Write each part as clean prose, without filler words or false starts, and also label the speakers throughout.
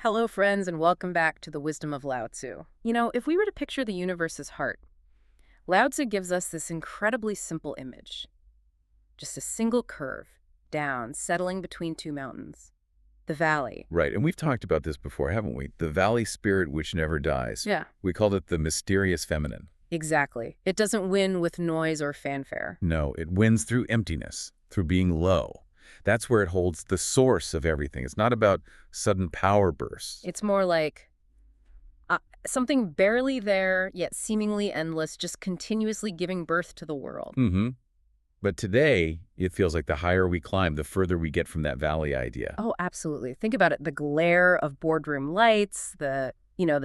Speaker 1: Hello, friends, and welcome back to the wisdom of Lao Tzu. If we were to picture the universe's heart, Lao Tzu gives us this incredibly simple image. Just a single curve, down, settling between two mountains. The valley.
Speaker 2: Right, and we've talked about this before, haven't we? The valley spirit which never dies.
Speaker 1: Yeah.
Speaker 2: We called it the mysterious feminine.
Speaker 1: Exactly. It doesn't win with noise or fanfare.
Speaker 2: No, it wins through emptiness, through being low. That's where it holds the source of everything. It's not about sudden power bursts.
Speaker 1: It's more like something barely there, yet seemingly endless, just continuously giving birth to the world.
Speaker 2: But today, it feels like the higher we climb, the further we get from that valley idea.
Speaker 1: Oh, absolutely. Think about it. The glare of boardroom lights, the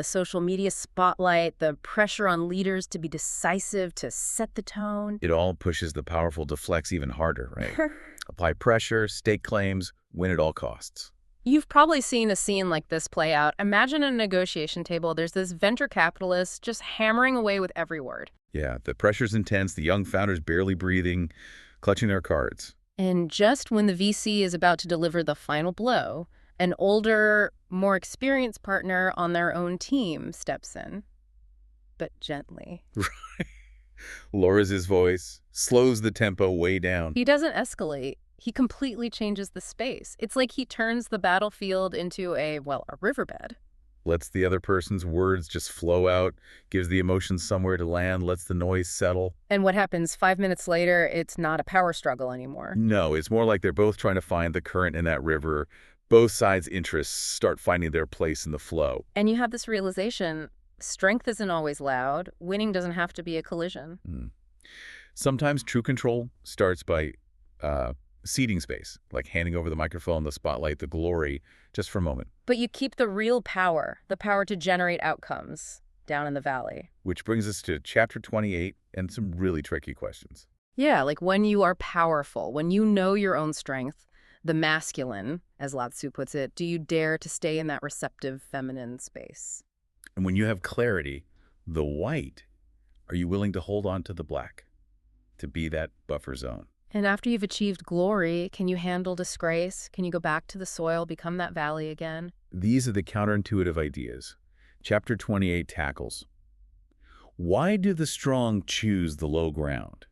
Speaker 1: social media spotlight, the pressure on leaders to be decisive, to set the tone.
Speaker 2: It all pushes the powerful to flex even harder, right? Apply pressure, stake claims, win at all costs.
Speaker 1: You've probably seen a scene like this play out. Imagine a negotiation table. There's this venture capitalist just hammering away with every word.
Speaker 2: Yeah, the pressure's intense, the young founders barely breathing, clutching their cards.
Speaker 1: And just when the VC is about to deliver the final blow, an older, more experienced partner on their own team steps in, but gently.
Speaker 2: Right. Lowers his voice, slows the tempo way down.
Speaker 1: He doesn't escalate. He completely changes the space. It's like he turns the battlefield into a riverbed.
Speaker 2: Lets the other person's words just flow out, gives the emotions somewhere to land, lets the noise settle.
Speaker 1: And what happens 5 minutes later, it's not a power struggle anymore.
Speaker 2: No, it's more like they're both trying to find the current in that river. Both sides' interests start finding their place in the flow.
Speaker 1: And you have this realization, strength isn't always loud. Winning doesn't have to be a collision.
Speaker 2: Sometimes true control starts by ceding space, like handing over the microphone, the spotlight, the glory, just for a moment.
Speaker 1: But you keep the real power, the power to generate outcomes down in the valley.
Speaker 2: Which brings us to chapter 28 and some really tricky questions.
Speaker 1: Yeah, like when you are powerful, when you know your own strength, the masculine, as Lao Tzu puts it, do you dare to stay in that receptive feminine space?
Speaker 2: And when you have clarity, the white, are you willing to hold on to the black, to be that buffer zone?
Speaker 1: And after you've achieved glory, can you handle disgrace? Can you go back to the soil, become that valley again?
Speaker 2: These are the counterintuitive ideas. Chapter 28 tackles. Why do the strong choose the low ground?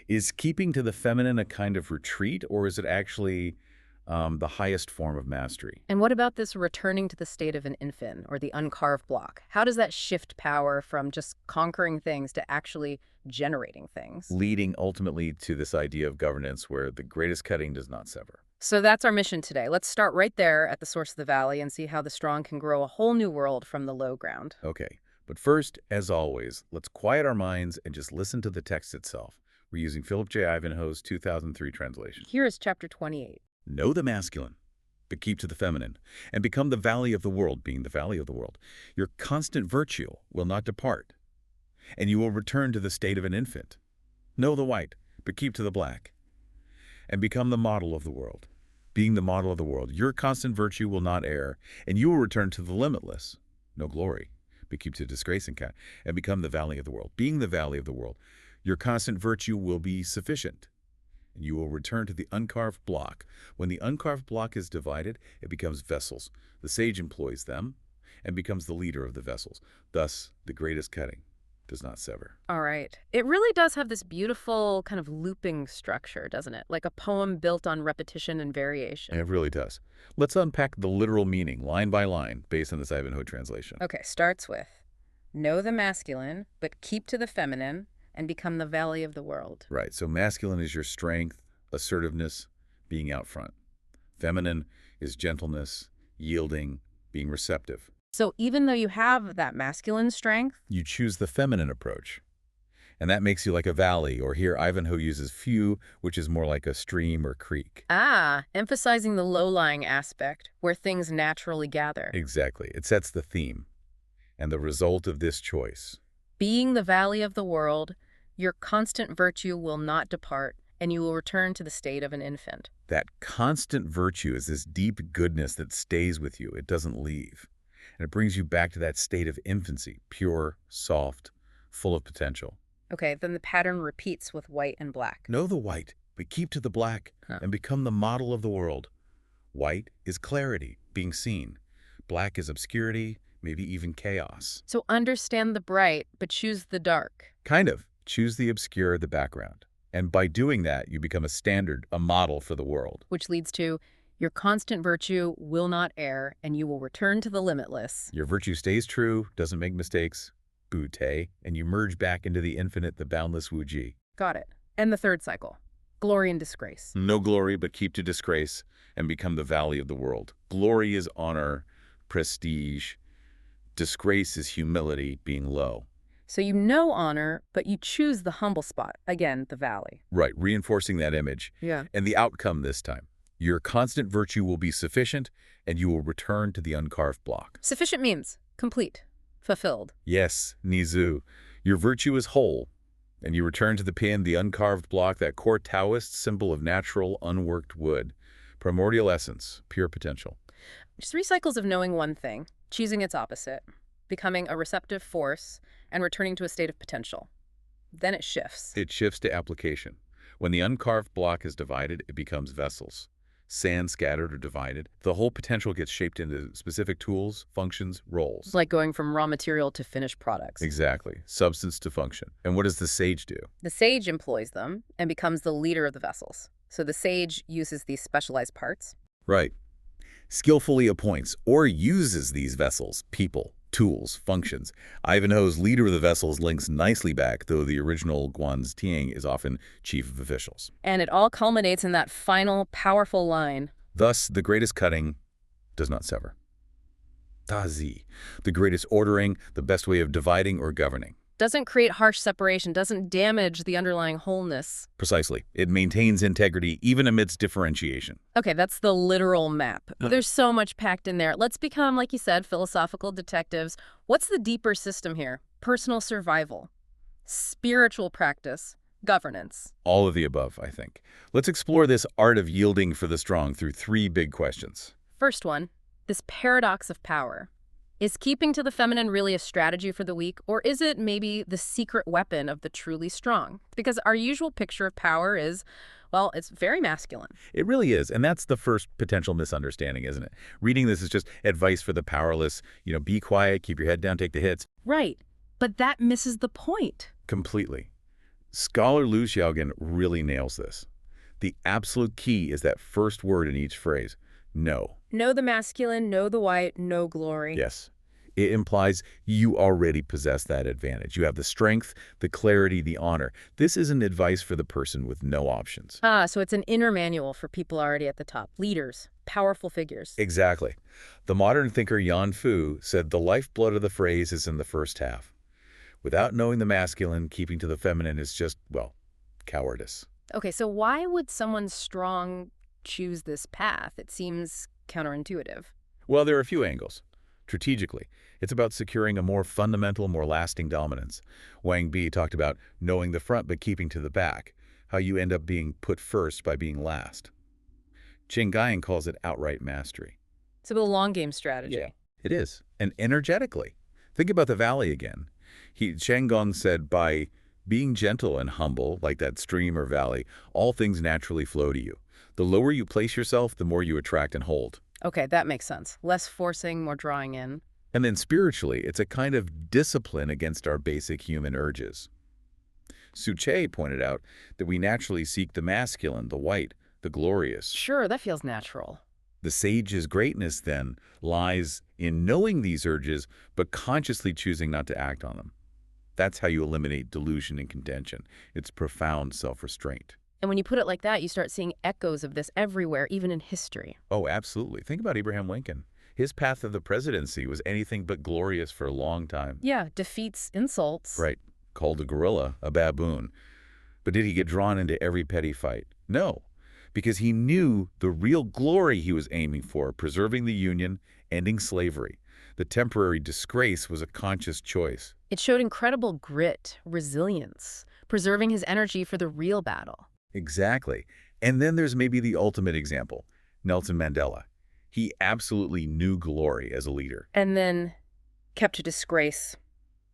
Speaker 2: Is keeping to the feminine a kind of retreat, or is it actually the highest form of mastery?
Speaker 1: And what about this returning to the state of an infant, or the uncarved block? How does that shift power from just conquering things to actually generating things?
Speaker 2: Leading ultimately to this idea of governance where the greatest cutting does not sever.
Speaker 1: So that's our mission today. Let's start right there at the source of the valley and see how the strong can grow a whole new world from the low ground.
Speaker 2: Okay, but first, as always, let's quiet our minds and just listen to the text itself. We're using Philip J. Ivanhoe's 2003 translation.
Speaker 1: Here is chapter 28.
Speaker 2: Know the masculine, but keep to the feminine, and become the valley of the world, being the valley of the world. Your constant virtue will not depart, and you will return to the state of an infant. Know the white, but keep to the black, and become the model of the world. Being the model of the world, your constant virtue will not err, and you will return to the limitless. No glory, but keep to disgrace and become the valley of the world. Being the valley of the world, your constant virtue will be sufficient, and you will return to the uncarved block. When the uncarved block is divided, it becomes vessels. The sage employs them and becomes the leader of the vessels. Thus, the greatest cutting does not sever.
Speaker 1: All right. It really does have this beautiful kind of looping structure, doesn't it? Like a poem built on repetition and variation.
Speaker 2: It really does. Let's unpack the literal meaning, line by line, based on this Ivanhoe translation.
Speaker 1: Okay, starts with, know the masculine, but keep to the feminine, and become the valley of the world.
Speaker 2: Right, so masculine is your strength, assertiveness, being out front. Feminine is gentleness, yielding, being receptive.
Speaker 1: So even though you have that masculine strength,
Speaker 2: you choose the feminine approach. And that makes you like a valley, or here Ivanhoe uses few, which is more like a stream or creek.
Speaker 1: Emphasizing the low-lying aspect, where things naturally gather.
Speaker 2: Exactly. It sets the theme. And the result of this choice.
Speaker 1: Being the valley of the world, your constant virtue will not depart, and you will return to the state of an infant.
Speaker 2: That constant virtue is this deep goodness that stays with you. It doesn't leave. And it brings you back to that state of infancy, pure, soft, full of potential.
Speaker 1: Okay, then the pattern repeats with white and black.
Speaker 2: Know the white, but keep to the black, and become the model of the world. White is clarity, being seen. Black is obscurity, maybe even chaos.
Speaker 1: So understand the bright, but choose the dark.
Speaker 2: Kind of. Choose the obscure, the background. And by doing that, you become a standard, a model for the world.
Speaker 1: Which leads to your constant virtue will not err, and you will return to the limitless.
Speaker 2: Your virtue stays true, doesn't make mistakes, Bute, and you merge back into the infinite, the boundless Wuji.
Speaker 1: Got it. And the third cycle, glory and disgrace.
Speaker 2: No glory, but keep to disgrace and become the valley of the world. Glory is honor, prestige. Disgrace is humility, being low.
Speaker 1: So you know honor, but you choose the humble spot. Again, the valley.
Speaker 2: Right, reinforcing that image.
Speaker 1: Yeah.
Speaker 2: And the outcome this time. Your constant virtue will be sufficient, and you will return to the uncarved block.
Speaker 1: Sufficient means complete, fulfilled.
Speaker 2: Yes, Nizu. Your virtue is whole, and you return to the pin, the uncarved block, that core Taoist symbol of natural, unworked wood. Primordial essence, pure potential.
Speaker 1: Just 3 cycles of knowing one thing, choosing its opposite, becoming a receptive force, and returning to a state of potential. Then it shifts.
Speaker 2: It shifts to application. When the uncarved block is divided, it becomes vessels. Sand scattered or divided, the whole potential gets shaped into specific tools, functions, roles.
Speaker 1: It's like going from raw material to finished products.
Speaker 2: Exactly. Substance to function. And what does the sage do?
Speaker 1: The sage employs them and becomes the leader of the vessels. So the sage uses these specialized parts.
Speaker 2: Right. Skillfully appoints or uses these vessels, people, tools, functions. Ivanhoe's leader of the vessels links nicely back, though the original Guan's Tiang is often chief of officials.
Speaker 1: And it all culminates in that final, powerful line.
Speaker 2: Thus, the greatest cutting does not sever. Taozi, the greatest ordering, the best way of dividing or governing.
Speaker 1: Doesn't create harsh separation, doesn't damage the underlying wholeness.
Speaker 2: Precisely. It maintains integrity even amidst differentiation.
Speaker 1: Okay, that's the literal map. There's so much packed in there. Let's become, like you said, philosophical detectives. What's the deeper system here? Personal survival, spiritual practice, governance.
Speaker 2: All of the above, I think. Let's explore this art of yielding for the strong through 3 big questions.
Speaker 1: First one, this paradox of power. Is keeping to the feminine really a strategy for the weak, or is it maybe the secret weapon of the truly strong? Because our usual picture of power is, well, it's very masculine.
Speaker 2: It really is, and that's the first potential misunderstanding, isn't it? Reading this is just advice for the powerless. Be quiet, keep your head down, take the hits.
Speaker 1: Right, but that misses the point.
Speaker 2: Completely. Scholar Lu Xiaogan really nails this. The absolute key is that first word in each phrase, no.
Speaker 1: Know the masculine, know the white, no glory.
Speaker 2: Yes. It implies you already possess that advantage. You have the strength, the clarity, the honor. This isn't advice for the person with no options.
Speaker 1: So it's an inner manual for people already at the top. Leaders, powerful figures.
Speaker 2: Exactly. The modern thinker Yan Fu said the lifeblood of the phrase is in the first half. Without knowing the masculine, keeping to the feminine is just, well, cowardice.
Speaker 1: Okay, so why would someone strong choose this path? It seems counterintuitive.
Speaker 2: Well, there are a few angles. Strategically, it's about securing a more fundamental, more lasting dominance. Wang Bi talked about knowing the front but keeping to the back, how you end up being put first by being last. Qin Gaiyan calls it outright mastery.
Speaker 1: It's a long game strategy.
Speaker 2: Yeah, it is. And energetically. Think about the valley again. Shen Gong said, by being gentle and humble, like that stream or valley, all things naturally flow to you. The lower you place yourself, the more you attract and hold.
Speaker 1: Okay, that makes sense. Less forcing, more drawing in.
Speaker 2: And then spiritually, it's a kind of discipline against our basic human urges. Su Che pointed out that we naturally seek the masculine, the white, the glorious.
Speaker 1: Sure, that feels natural.
Speaker 2: The sage's greatness, then, lies in knowing these urges, but consciously choosing not to act on them. That's how you eliminate delusion and contention. It's profound self-restraint.
Speaker 1: And when you put it like that, you start seeing echoes of this everywhere, even in history.
Speaker 2: Oh, absolutely. Think about Abraham Lincoln. His path of the presidency was anything but glorious for a long time.
Speaker 1: Yeah, defeats, insults.
Speaker 2: Right. Called a gorilla, a baboon. But did he get drawn into every petty fight? No. Because he knew the real glory he was aiming for, preserving the Union, ending slavery. The temporary disgrace was a conscious choice.
Speaker 1: It showed incredible grit, resilience, preserving his energy for the real battle.
Speaker 2: Exactly. And then there's maybe the ultimate example, Nelson Mandela. He absolutely knew glory as a leader.
Speaker 1: And then kept to disgrace,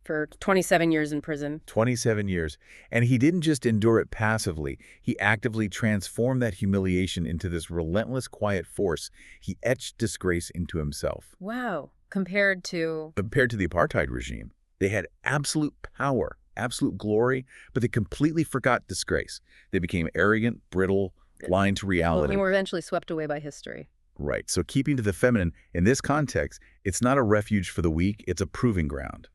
Speaker 1: For 27 years in prison.
Speaker 2: 27 years. And he didn't just endure it passively. He actively transformed that humiliation into this relentless, quiet force. He etched disgrace into himself.
Speaker 1: Wow. Compared to...
Speaker 2: Compared to the apartheid regime, they had absolute power, absolute glory, but they completely forgot disgrace. They became arrogant, brittle, blind to
Speaker 1: Well,
Speaker 2: reality.
Speaker 1: they were eventually swept away by history.
Speaker 2: Right. So keeping to the feminine, in this context, it's not a refuge for the weak, it's a proving ground,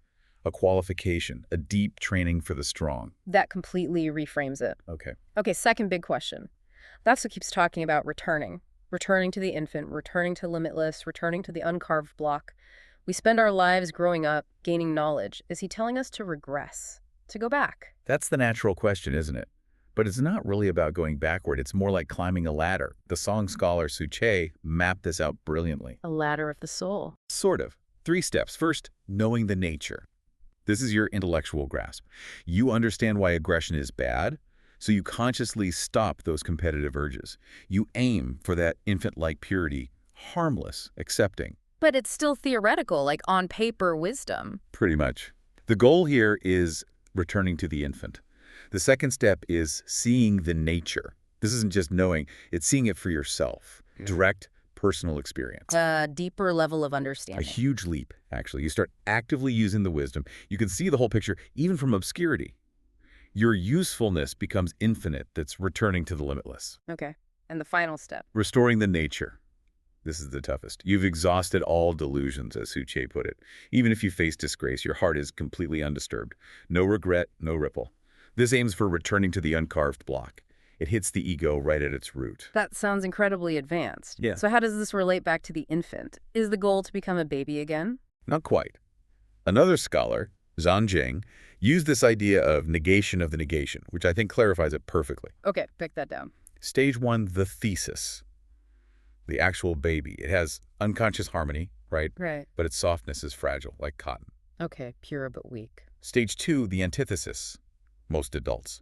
Speaker 2: a qualification, a deep training for the strong.
Speaker 1: That completely reframes it.
Speaker 2: Okay.
Speaker 1: Okay, second big question. Laozi keeps talking about returning. Returning to the infant, returning to limitless, returning to the uncarved block. We spend our lives growing up, gaining knowledge. Is he telling us to regress, to go back?
Speaker 2: That's the natural question, isn't it? But it's not really about going backward. It's more like climbing a ladder. The song scholar Suche mapped this out brilliantly.
Speaker 1: A ladder of the soul.
Speaker 2: Sort of. 3 steps. First, knowing the nature. This is your intellectual grasp. You understand why aggression is bad, so you consciously stop those competitive urges. You aim for that infant-like purity, harmless, accepting.
Speaker 1: But it's still theoretical, like on paper wisdom.
Speaker 2: Pretty much. The goal here is returning to the infant. The second step is seeing the nature. This isn't just knowing, it's seeing it for yourself. Direct, personal experience.
Speaker 1: A deeper level of
Speaker 2: A
Speaker 1: understanding.
Speaker 2: huge leap, actually. You start actively using the wisdom. You can see the whole picture, even from obscurity. Your usefulness becomes infinite. That's returning to the limitless.
Speaker 1: Okay. And the final step.
Speaker 2: Restoring the nature. This is the toughest. You've exhausted all delusions, as Suche put it. Even if you face disgrace, your heart is completely undisturbed. No regret, no ripple. This aims for returning to the uncarved block. It hits the ego right at its root.
Speaker 1: That sounds incredibly advanced.
Speaker 2: Yeah.
Speaker 1: So how does this relate back to the infant? Is the goal to become a baby again?
Speaker 2: Not quite. Another scholar, Zhan Jing, used this idea of negation of the negation, which I think clarifies it perfectly.
Speaker 1: Okay, pick that down.
Speaker 2: Stage 1, the thesis. The actual baby. It has unconscious harmony, right?
Speaker 1: Right.
Speaker 2: But its softness is fragile, like cotton.
Speaker 1: Okay, pure but weak.
Speaker 2: Stage 2, the antithesis. Most adults.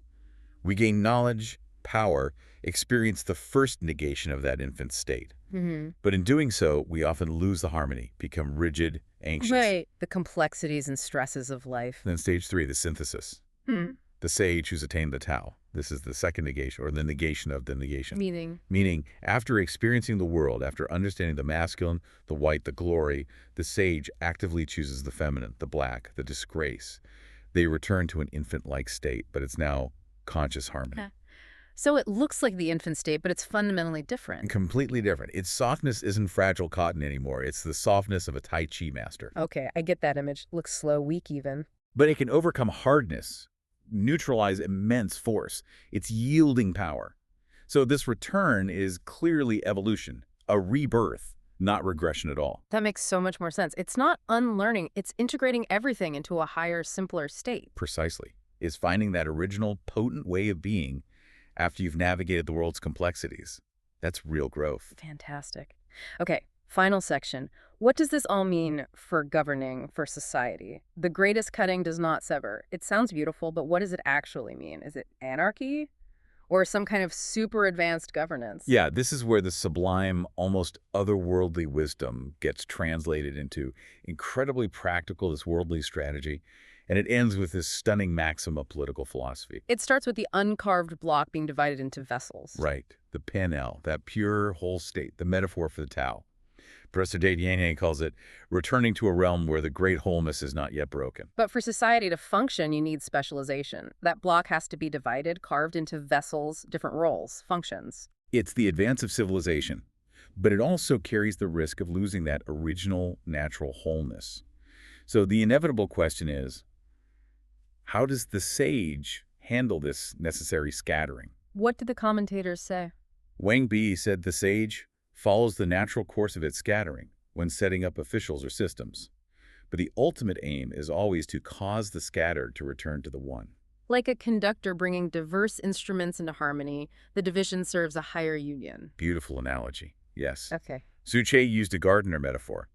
Speaker 2: We gain knowledge, power, experience the first negation of that infant state.
Speaker 1: Mm-hmm.
Speaker 2: But in doing so, we often lose the harmony, become rigid, anxious.
Speaker 1: Right. The complexities and stresses of life.
Speaker 2: Then stage 3, the synthesis. The sage who's attained the Tao. This is the second negation, or the negation of the negation. Meaning, after experiencing the world, after understanding the masculine, the white, the glory, the sage actively chooses the feminine, the black, the disgrace. They return to an infant-like state, but it's now conscious harmony.
Speaker 1: Okay. So it looks like the infant state, but it's fundamentally different.
Speaker 2: Completely different. Its softness isn't fragile cotton anymore. It's the softness of a Tai Chi master.
Speaker 1: Okay, I get that image. Looks slow, weak even.
Speaker 2: But it can overcome hardness, neutralize immense force. It's yielding power. So this return is clearly evolution, a rebirth, not regression at all.
Speaker 1: That makes so much more sense. It's not unlearning, it's integrating everything into a higher, simpler state.
Speaker 2: Precisely. Is finding that original, potent way of being after you've navigated the world's complexities. That's real growth.
Speaker 1: Fantastic. Okay, final section. What does this all mean for governing, for society? The greatest cutting does not sever. It sounds beautiful, but what does it actually mean? Is it anarchy? Or some kind of super advanced governance?
Speaker 2: Yeah, this is where the sublime, almost otherworldly wisdom gets translated into incredibly practical, this worldly strategy. And it ends with this stunning maxim of political philosophy.
Speaker 1: It starts with the uncarved block being divided into vessels.
Speaker 2: Right. The Penel, that pure whole state, the metaphor for the Tao. Professor Dadiene calls it returning to a realm where the great wholeness is not yet broken.
Speaker 1: But for society to function, you need specialization. That block has to be divided, carved into vessels, different roles, functions.
Speaker 2: It's the advance of civilization, but it also carries the risk of losing that original natural wholeness. So the inevitable question is, how does the sage handle this necessary scattering?
Speaker 1: What did the commentators say?
Speaker 2: Wang Bi said the sage follows the natural course of its scattering when setting up officials or systems. But the ultimate aim is always to cause the scattered to return to the one.
Speaker 1: Like a conductor bringing diverse instruments into harmony, the division serves a higher union.
Speaker 2: Beautiful analogy, yes.
Speaker 1: Okay.
Speaker 2: Suche used a gardener metaphor,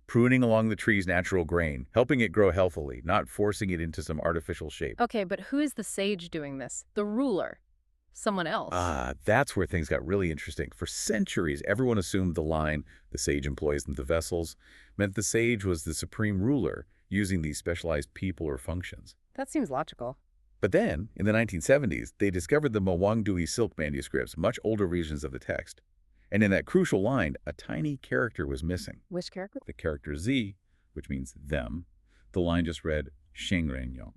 Speaker 2: pruning along the tree's natural grain, helping it grow healthily, not forcing it into some artificial shape.
Speaker 1: Okay, but who is the sage doing this? The ruler? Someone else?
Speaker 2: That's where things got really interesting. For centuries, everyone assumed the line, the sage employs the vessels, meant the sage was the supreme ruler, using these specialized people or functions.
Speaker 1: That seems logical.
Speaker 2: But then, in the 1970s, they discovered the Mawangdui silk manuscripts, much older versions of the text. And in that crucial line, a tiny character was missing.
Speaker 1: Which character?
Speaker 2: The character Z, which means them. The line just read, Shengrenyong.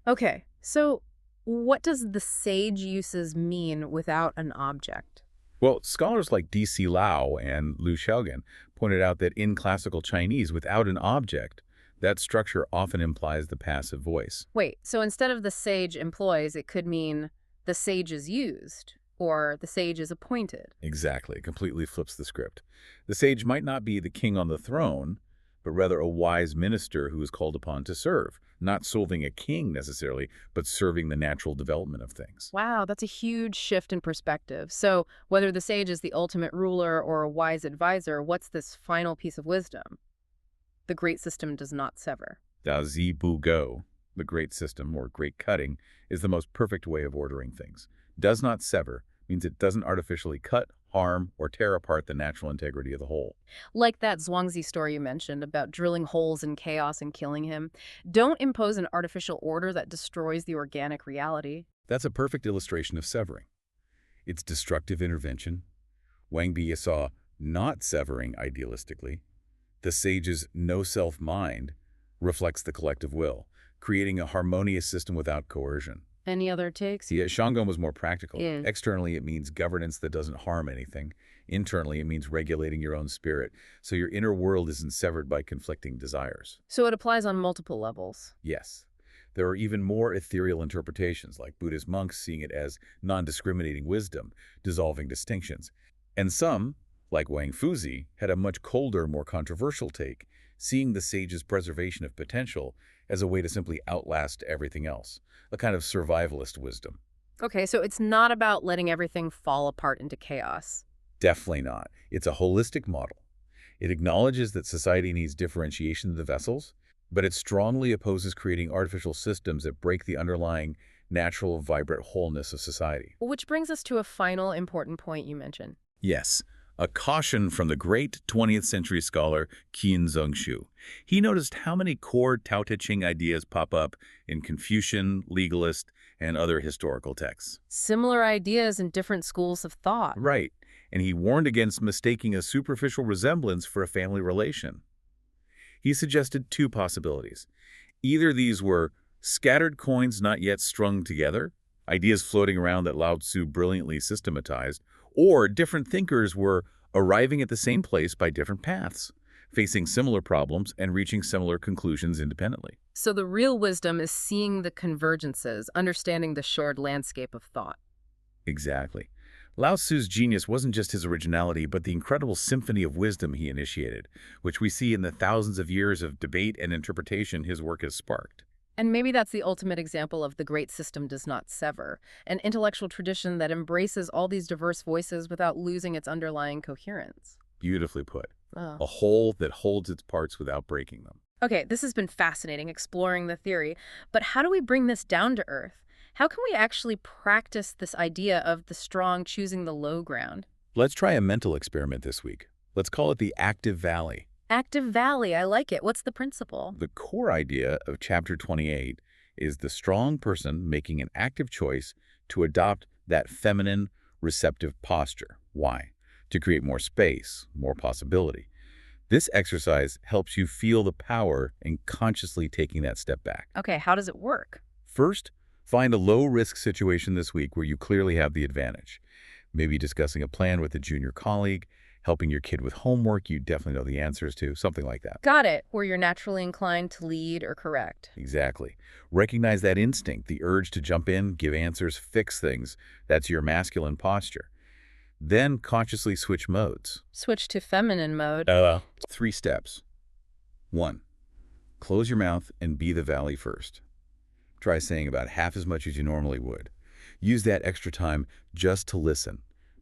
Speaker 1: Okay, so what does the sage uses mean without an object?
Speaker 2: Well, scholars like D.C. Lau and Lu Xiaogan pointed out that in classical Chinese, without an object, that structure often implies the passive voice.
Speaker 1: Wait, so instead of the sage employs, it could mean the sage is used, or the sage is appointed.
Speaker 2: Exactly. It completely flips the script. The sage might not be the king on the throne, but rather a wise minister who is called upon to serve, not serving a king necessarily, but serving the natural development of things.
Speaker 1: Wow, that's a huge shift in perspective. So whether the sage is the ultimate ruler or a wise advisor, what's this final piece of wisdom? The great system does not sever.
Speaker 2: Daozi Bu Go, the great system or great cutting, is the most perfect way of ordering things. Does not sever means it doesn't artificially cut, harm, or tear apart the natural integrity of the whole.
Speaker 1: Like that Zhuangzi story you mentioned about drilling holes in chaos and killing him. Don't impose an artificial order that destroys the organic reality.
Speaker 2: That's a perfect illustration of severing. It's destructive intervention. Wang Bi saw not severing idealistically. The sage's no-self mind reflects the collective will, creating a harmonious system without coercion.
Speaker 1: Any other takes?
Speaker 2: See, Shangon was more practical.
Speaker 1: Yeah.
Speaker 2: Externally, it means governance that doesn't harm anything. Internally, it means regulating your own spirit, so your inner world isn't severed by conflicting desires.
Speaker 1: So it applies on multiple levels.
Speaker 2: Yes. There are even more ethereal interpretations, like Buddhist monks seeing it as non-discriminating wisdom, dissolving distinctions. And some, like Wang Fuzi, had a much colder, more controversial take, seeing the sage's preservation of potential as a way to simply outlast everything else, a kind of survivalist wisdom.
Speaker 1: Okay, so it's not about letting everything fall apart into chaos.
Speaker 2: Definitely not. It's a holistic model. It acknowledges that society needs differentiation of the vessels, but it strongly opposes creating artificial systems that break the underlying natural, vibrant wholeness of society.
Speaker 1: Which brings us to a final important point you mentioned.
Speaker 2: Yes, a caution from the great 20th century scholar Qin Zhengshu. He noticed how many core Tao Te Ching ideas pop up in Confucian, legalist, and other historical texts.
Speaker 1: Similar ideas in different schools of thought.
Speaker 2: Right, and he warned against mistaking a superficial resemblance for a family relation. He suggested two possibilities. Either these were scattered coins not yet strung together, ideas floating around that Lao Tzu brilliantly systematized, or different thinkers were arriving at the same place by different paths, facing similar problems and reaching similar conclusions independently.
Speaker 1: So the real wisdom is seeing the convergences, understanding the shared landscape of thought.
Speaker 2: Exactly. Lao Tzu's genius wasn't just his originality, but the incredible symphony of wisdom he initiated, which we see in the thousands of years of debate and interpretation his work has sparked.
Speaker 1: And maybe that's the ultimate example of the great system does not sever, an intellectual tradition that embraces all these diverse voices without losing its underlying coherence.
Speaker 2: Beautifully put.
Speaker 1: Oh.
Speaker 2: A whole that holds its parts without breaking them.
Speaker 1: Okay, this has been fascinating, exploring the theory, but how do we bring this down to earth? How can we actually practice this idea of the strong choosing the low ground?
Speaker 2: Let's try a mental experiment this week. Let's call it the active valley.
Speaker 1: Active Valley, I like it. What's the principle?
Speaker 2: The core idea of Chapter 28 is the strong person making an active choice to adopt that feminine, receptive posture. Why? To create more space, more possibility. This exercise helps you feel the power in consciously taking that step back.
Speaker 1: Okay, how does it work?
Speaker 2: First, find a low-risk situation this week where you clearly have the advantage. Maybe discussing a plan with a junior colleague, helping your kid with homework you definitely know the answers to, something like that.
Speaker 1: Got it, where you're naturally inclined to lead or correct.
Speaker 2: Exactly. Recognize that instinct, the urge to jump in, give answers, fix things. That's your masculine posture. Then consciously switch modes.
Speaker 1: Switch to feminine mode.
Speaker 2: 3 steps. 1. Close your mouth and be the valley first. Try saying about half as much as you normally would. Use that extra time just to listen.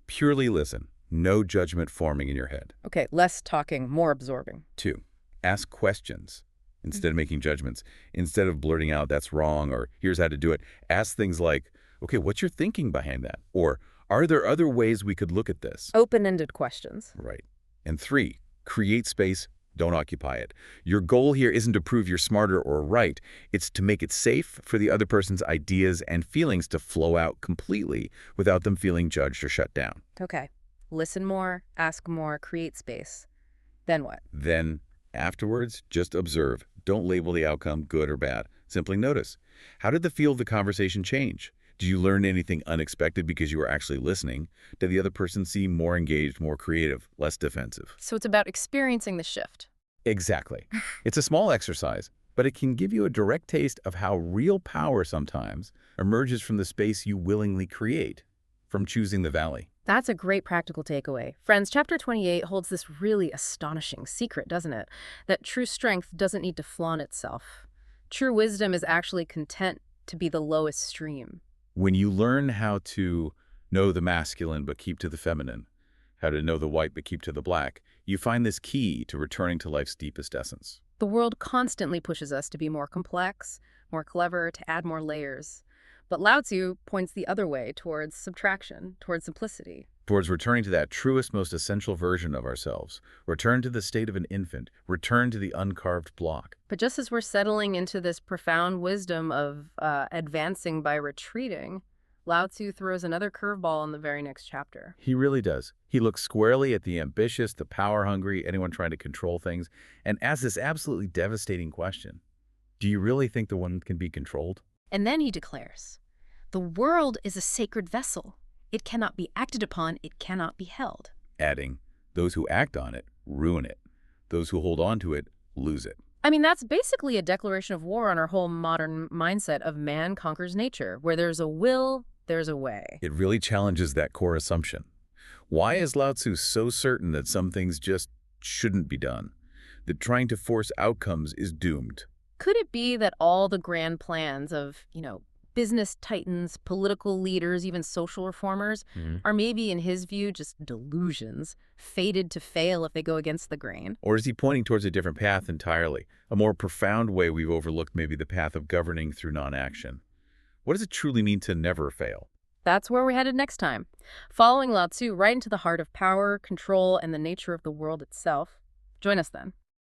Speaker 2: Purely listen. No judgment forming in your head.
Speaker 1: Okay, less talking, more absorbing.
Speaker 2: 2. Ask questions instead of making judgments. Instead of blurting out, that's wrong, or here's how to do it, ask things like, okay, what's your thinking behind that? Or, are there other ways we could look at this?
Speaker 1: Open-ended questions.
Speaker 2: Right. And 3, create space Don't occupy it. Your goal here isn't to prove you're smarter or right. It's to make it safe for the other person's ideas and feelings to flow out completely without them feeling judged or shut down.
Speaker 1: Okay. Listen more, ask more, create space. Then what?
Speaker 2: Then, afterwards, just observe. Don't label the outcome good or bad. Simply notice. How did the feel of the conversation change? Did you learn anything unexpected because you were actually listening? Did the other person seem more engaged, more creative, less defensive?
Speaker 1: So it's about experiencing the shift.
Speaker 2: Exactly. It's a small exercise, but it can give you a direct taste of how real power sometimes emerges from the space you willingly create, from choosing the valley.
Speaker 1: That's a great practical takeaway. Friends, chapter 28 holds this really astonishing secret, doesn't it? That true strength doesn't need to flaunt itself. True wisdom is actually content to be the lowest stream.
Speaker 2: When you learn how to know the masculine but keep to the feminine, how to know the white but keep to the black, you find this key to returning to life's deepest essence.
Speaker 1: The world constantly pushes us to be more complex, more clever, to add more layers. But Laozi points the other way, towards subtraction, towards simplicity.
Speaker 2: Towards returning to that truest, most essential version of ourselves. Return to the state of an infant. Return to the uncarved block.
Speaker 1: But just as we're settling into this profound wisdom of advancing by retreating, Laozi throws another curveball in the very next chapter.
Speaker 2: He really does. He looks squarely at the ambitious, the power-hungry, anyone trying to control things, and asks this absolutely devastating question. Do you really think the one can be controlled?
Speaker 1: And then he declares, "The world is a sacred vessel. It cannot be acted upon, it cannot be held."
Speaker 2: Adding, those who act on it ruin it. Those who hold on to it lose it.
Speaker 1: I mean, that's basically a declaration of war on our whole modern mindset of man conquers nature. Where there's a will, there's a way.
Speaker 2: It really challenges that core assumption. Why is Lao Tzu so certain that some things just shouldn't be done? That trying to force outcomes is doomed?
Speaker 1: Could it be that all the grand plans of, business titans, political leaders, even social reformers, are maybe, in his view, just delusions, fated to fail if they go against the grain?
Speaker 2: Or is he pointing towards a different path entirely? A more profound way we've overlooked maybe the path of governing through non-action? What does it truly mean to never fail?
Speaker 1: That's where we're headed next time. Following Lao Tzu right into the heart of power, control, and the nature of the world itself. Join us then.